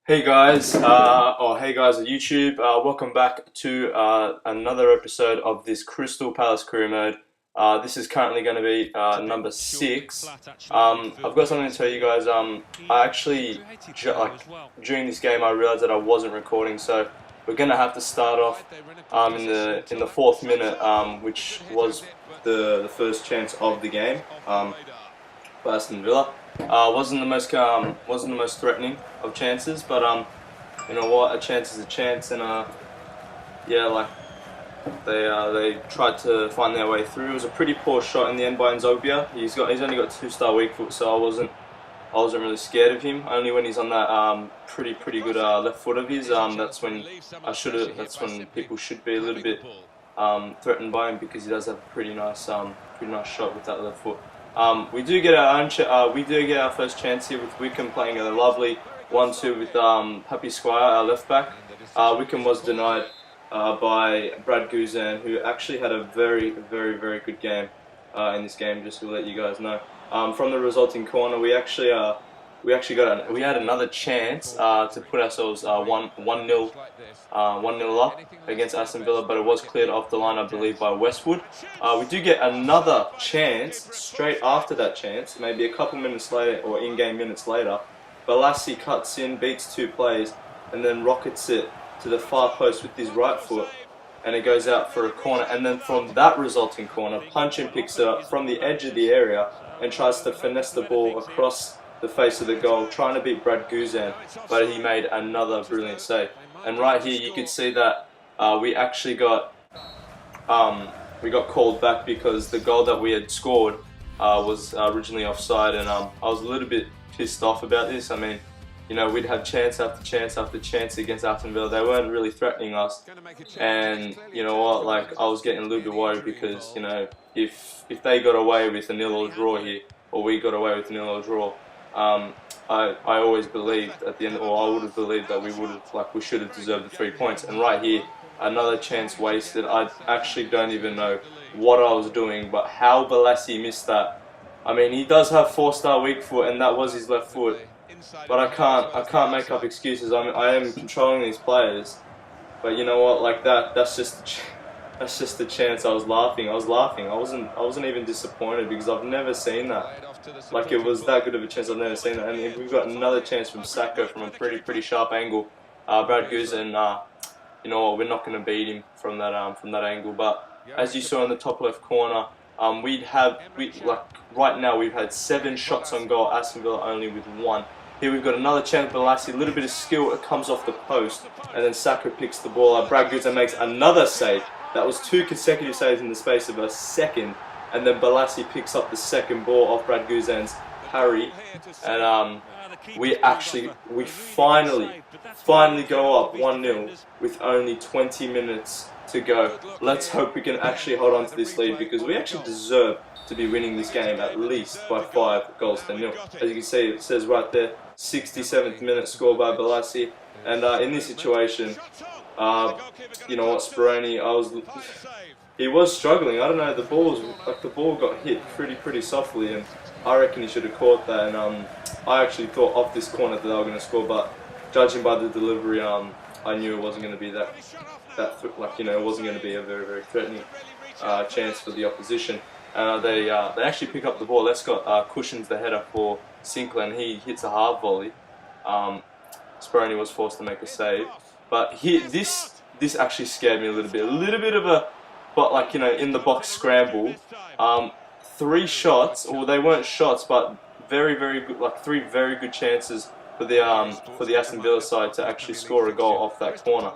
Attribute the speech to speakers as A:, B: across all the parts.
A: Hey guys, hey guys at YouTube, welcome back to another episode of this Crystal Palace career mode. This is currently going to be number 6. I've got something to tell you guys. I actually, during this game I realized that I wasn't recording, so we're going to have to start off in the 4th minute, which was the first chance of the game. For Aston Villa. Wasn't the most threatening of chances, but you know what? A chance is a chance, and yeah, like they tried to find their way through. It was a pretty poor shot in the end by Nzogbia. He's only got 2-star weak foot, so I wasn't really scared of him. Only when he's on that pretty good left foot of his, that's when people should be a little bit threatened by him, because he does have a pretty nice shot with that left foot. We do get our first chance here with Wickham playing a lovely 1-2 with Happy Squire, our left back. Wickham was denied by Brad Guzan, who actually had a very good game in this game. Just to let you guys know, from the resulting corner, we had another chance to put ourselves 1-0 up against Aston Villa, but it was cleared off the line, I believe, by Westwood. We do get another chance straight after that chance, maybe a couple minutes later or in-game minutes later. Balassi cuts in, beats 2 plays, and then rockets it to the far post with his right foot, and it goes out for a corner. And then from that resulting corner, Punchin picks it up from the edge of the area and tries to finesse the ball across the face of the goal, trying to beat Brad Guzan, but he made another brilliant save. And right here you can see that we actually got called back, because the goal that we had scored was originally offside, and I was a little bit pissed off about this. I mean, you know, we'd have chance after chance after chance against Aston Villa. They weren't really threatening us, and you know what, like, I was getting a little bit worried, because, you know, if they got away with a 0-0 draw here, or we got away with a 0-0 draw, I always believed at the end, or I would have believed that we should have deserved the 3 points. And right here, another chance wasted. I actually don't even know what I was doing, but how Balassi missed that. I mean, he does have 4-star weak foot, and that was his left foot. But I can't make up excuses. I am controlling these players, but you know what? Like that's just the chance. I was laughing. I wasn't even disappointed, because I've never seen that. Like, it was that good of a chance. I've never seen that. And we've got another chance from Sacco from a pretty sharp angle. Brad Guzan, you know what? We're not going to beat him from that angle. But as you saw in the top left corner, right now we've had 7 shots on goal. Aston Villa only with 1. Here we've got another chance. Balassi, a little bit of skill. It comes off the post, and then Sacco picks the ball up. Brad Guzan makes another save. That was 2 consecutive saves in the space of a second. And then Balassi picks up the second ball off Brad Guzan's parry, and we finally go up 1-0 with only 20 minutes to go. Let's hope we can actually hold on to this lead, because we actually deserve to be winning this game at least by 5 goals to 0. As you can see, it says right there, 67th minute score by Balassi. And in this situation, you know what, Speroni, he was struggling. I don't know, the ball got hit pretty softly, and I reckon he should have caught that. And I actually thought off this corner that they were going to score, but judging by the delivery, I knew it wasn't going to be it wasn't going to be a very threatening chance for the opposition. They actually pick up the ball. Lescott cushions the header for Sinclair, and he hits a hard volley. Speroni was forced to make a save, but this actually scared me a little bit of a, but like, you know, in the box scramble. 3 shots, or they weren't shots, but very good, like 3 very good chances for the Aston Villa side to actually score a goal off that corner.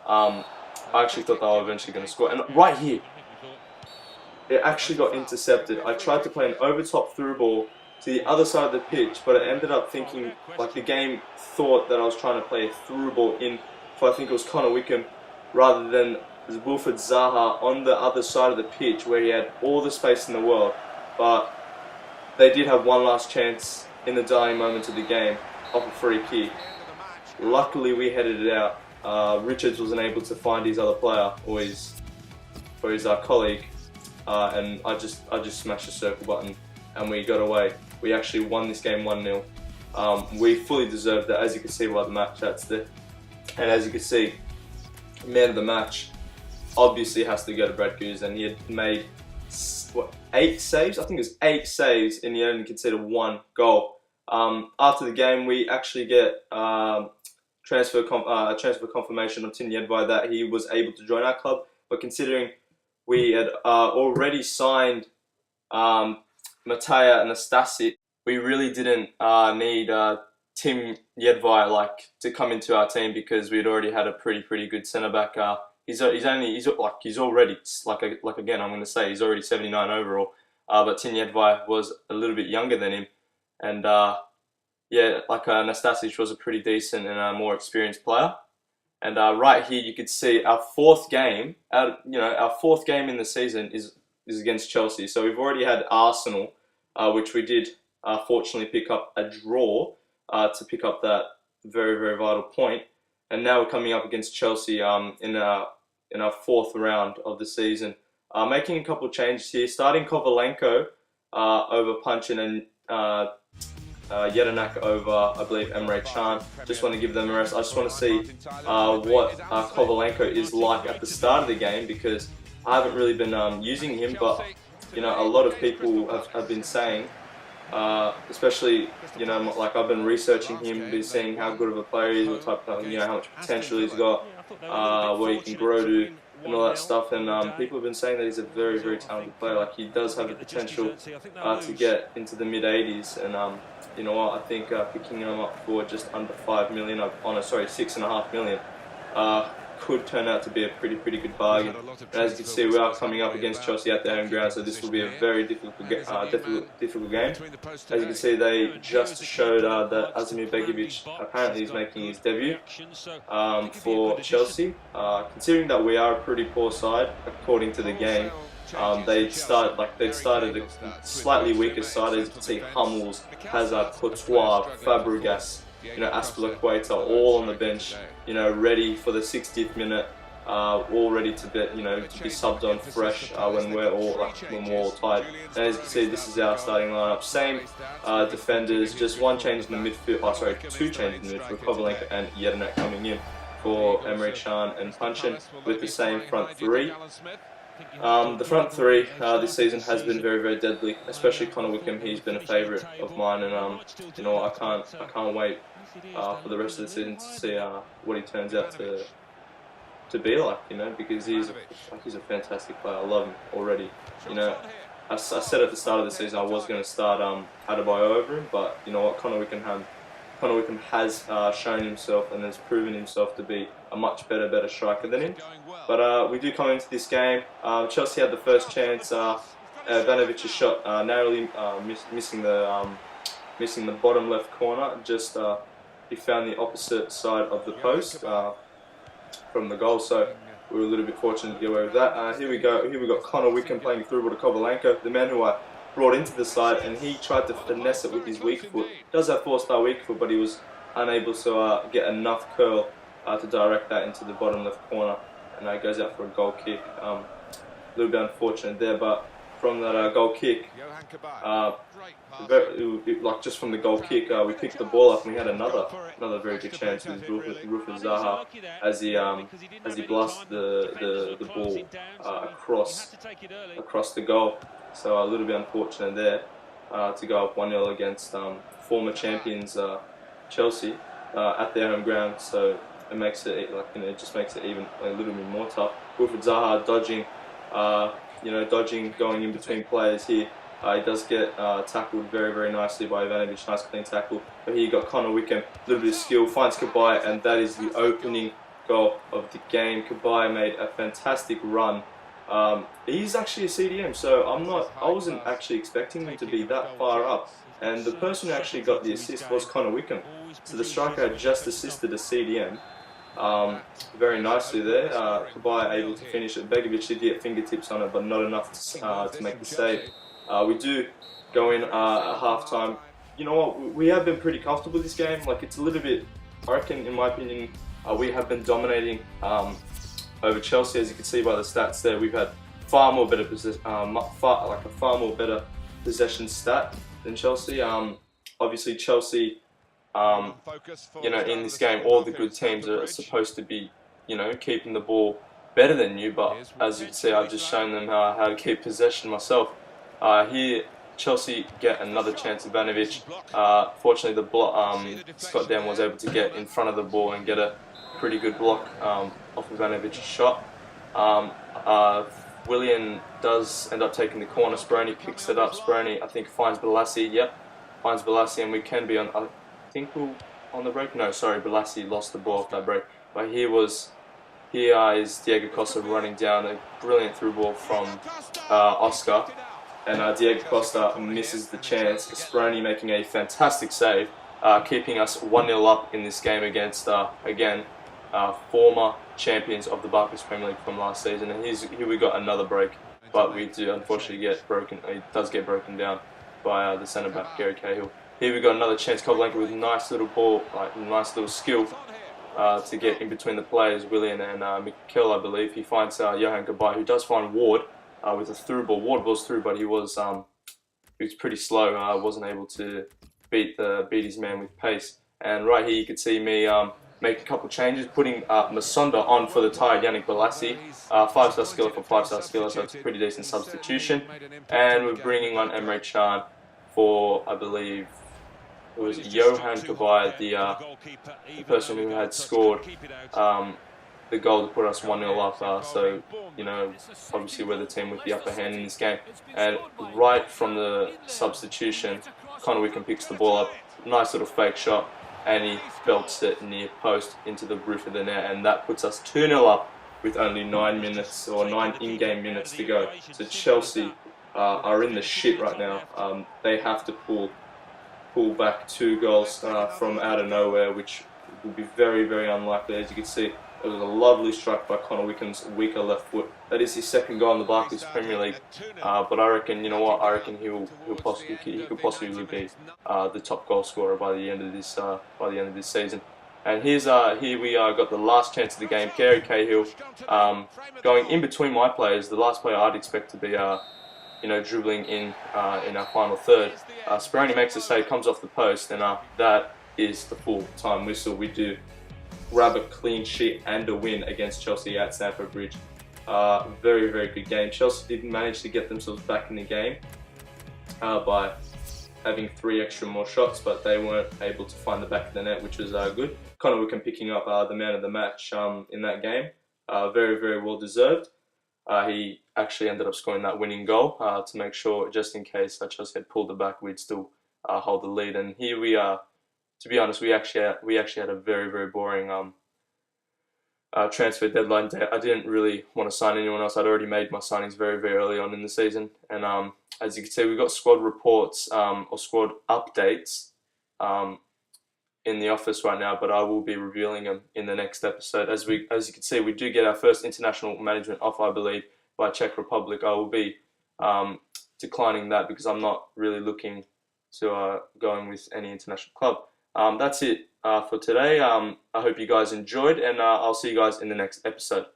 A: I actually thought they were eventually going to score, and right here, it actually got intercepted. I tried to play an over top through ball to the other side of the pitch, but I ended up thinking, like, the game thought that I was trying to play a through ball in, I think it was Connor Wickham, rather than Wilfred Zaha on the other side of the pitch, where he had all the space in the world. But they did have one last chance in the dying moments of the game off a free kick. Luckily we headed it out. Richards wasn't able to find his other player, or his colleague, and I just smashed the circle button, and we got away. We actually won this game 1-0. We fully deserved that, as you can see by the match chats there. And as you can see, man of the match obviously has to go to Brad Guz, and he had made, what, 8 saves? I think it was 8 saves, and he only conceded 1 goal. After the game, we actually get transfer confirmation of Tin Yedvai that he was able to join our club, but considering we had already signed Matija and Anastasic, we really didn't need Tim Yedvai to come into our team, because we'd already had a pretty good centre back. He's already again, I'm going to say he's already 79 overall, but Tin Yedvai was a little bit younger than him, and yeah, Nastasic was a pretty decent and a more experienced player. And right here you could see our 4th game, our 4th game in the season is against Chelsea. So we've already had Arsenal, which we did fortunately pick up a draw to pick up that very vital point. And now we're coming up against Chelsea in our 4th round of the season. Making a couple of changes here, starting Kovalenko over Punchin and Jedinak over, I believe, Emre Can. Just want to give them a rest. I just want to see what Kovalenko is like at the start of the game, because I haven't really been using him, but a lot of people have been saying, especially, I've been researching him, been seeing how good of a player he is, what type of, how much potential he's got, where he can grow to, and all that stuff. And people have been saying that he's a very talented player. He does have the potential to get into the mid-80s, and you know what, I think picking him up for just under 5 million, 6.5 million, could turn out to be a pretty good bargain. And as you can see, we are coming up against Chelsea at their home ground, so this will be a very difficult game. As you can see, they just showed that Azimir Begovic apparently is making his debut for Chelsea. Considering that we are a pretty poor side according to the game, they started a slightly weaker side. As you can see, Hummels, Hazard, Courtois, Fabregas, Aspilicueta, all on the bench, ready for the 60th minute, all ready to be subbed on fresh when we're all tired. And as you can see, this is our starting lineup. Same defenders, just one change in the midfield. 2 changes in the midfield. Kovalenko and Jedinak coming in for Emre Can and Punchin with the same front 3. The front 3 this season has been very deadly, especially Connor Wickham. He's been a favourite of mine, and I can't wait for the rest of the season to see what he turns out to be like, because he's a fantastic player. I love him already. I said at the start of the season I was going to start Adebayo over him, but you know what, Connor Wickham has shown himself and has proven himself to be a much better striker than him. But we do come into this game. Chelsea had the first chance. Ivanovic's shot narrowly missing the bottom left corner. Just he found the opposite side of the post from the goal, so we were a little bit fortunate to get away with that. Here we go. Here we got Connor Wickham playing through to Kovalenko, the man who I brought into the side, and he tried to finesse it with his weak foot. He does have 4-star weak foot, but he was unable to get enough curl to direct that into the bottom left corner, and it goes out for a goal kick. A little bit unfortunate there, but from that goal kick, just from the goal kick, we picked the ball up and we had another very good chance with Rufus Zaha as he blasted the ball across the goal. So a little bit unfortunate there to go up 1-0 against former champions Chelsea at their home ground. So it makes it it just makes it even a little bit more tough. Wilfried Zaha dodging, going in between players here. He does get tackled very nicely by Ivanovic. Nice clean tackle. But here you got Connor Wickham, a little bit of skill, finds Kabay, and that is the opening goal of the game. Kabay made a fantastic run. He's actually a CDM, so I wasn't actually expecting him to be that far up. And the person who actually got the assist was Connor Wickham. So the striker had just assisted a CDM. Very nicely there. Kabay able to finish it. Begovic did get fingertips on it, but not enough to make the save. We do go in at half-time. You know what, we have been pretty comfortable with this game. It's a little bit, I reckon, in my opinion, we have been dominating over Chelsea. As you can see by the stats there, we've had far more better possession stat than Chelsea. Obviously Chelsea In this game, all the good teams are supposed to be, keeping the ball better than you. But as you can see, I've just shown them how to keep possession myself. Here, Chelsea get another chance. Ivanovic. Fortunately, Scott Dann was able to get in front of the ball and get a pretty good block off Ivanovic's shot. Willian does end up taking the corner. Speroni picks it up. Speroni, I think, finds Balassi. Yep, finds Balassi, and we can be on. I think we're on the break. No, sorry, Balassi lost the ball off that break. But here is Diego Costa running down a brilliant through ball from Oscar, and Diego Costa misses the chance. Speroni making a fantastic save, keeping us 1-0 up in this game against again former champions of the Barclays Premier League from last season. And here we got another break, but we do unfortunately get broken. It does get broken down by the centre back Gary Cahill. Here we got another chance. Kovalenka with nice little ball, nice little skill to get in between the players, Willian and Mikel, I believe. He finds Johan Gabay, who does find Ward with a through ball. Ward was through, but he was pretty slow. Wasn't able to beat his man with pace. And right here you could see me make a couple changes, putting Masonda on for the tired Yannick Balassi. 5-star skiller for 5-star skiller, so it's a pretty decent substitution. And we're bringing on Emre Can for, I believe, it was Johan Gabay, the person who had scored the goal to put us 1-0 up. So, obviously we're the team with the upper hand in this game. And right from the substitution, Connor Wickham picks the ball up, nice little fake shot, and he belts it near post into the roof of the net, and that puts us 2-0 up with only 9 minutes or 9 in-game minutes to go. So Chelsea are in the shit right now. They have to pull back 2 goals from out of nowhere, which will be very, very unlikely. As you can see, it was a lovely strike by Connor Wickham's weaker left foot. That is his 2nd goal in the Barclays Premier League. But I reckon, I reckon he could possibly be the top goal scorer by the end of this season. And here we got the last chance of the game. Gary Cahill going in between my players. The last player I'd expect to be dribbling in our final third. Speroni makes a save, comes off the post, and that is the full-time whistle. We do grab a clean sheet and a win against Chelsea at Stamford Bridge. Very, very good game. Chelsea did manage to get themselves back in the game by having 3 extra more shots, but they weren't able to find the back of the net, which was good. Connor Wickham picking up the man of the match in that game. Very, very well deserved. He actually ended up scoring that winning goal to make sure, just in case Chelsea had pulled it back, we'd still hold the lead. And here we are. To be honest, we actually had a very, very boring transfer deadline day. I didn't really want to sign anyone else. I'd already made my signings very, very early on in the season. And as you can see, we've got squad reports or squad updates in the office right now, but I will be revealing them in the next episode. As you can see, we do get our first international management offer, I believe, by Czech Republic. I will be declining that because I'm not really looking to going with any international club. That's it for today. I hope you guys enjoyed, and I'll see you guys in the next episode.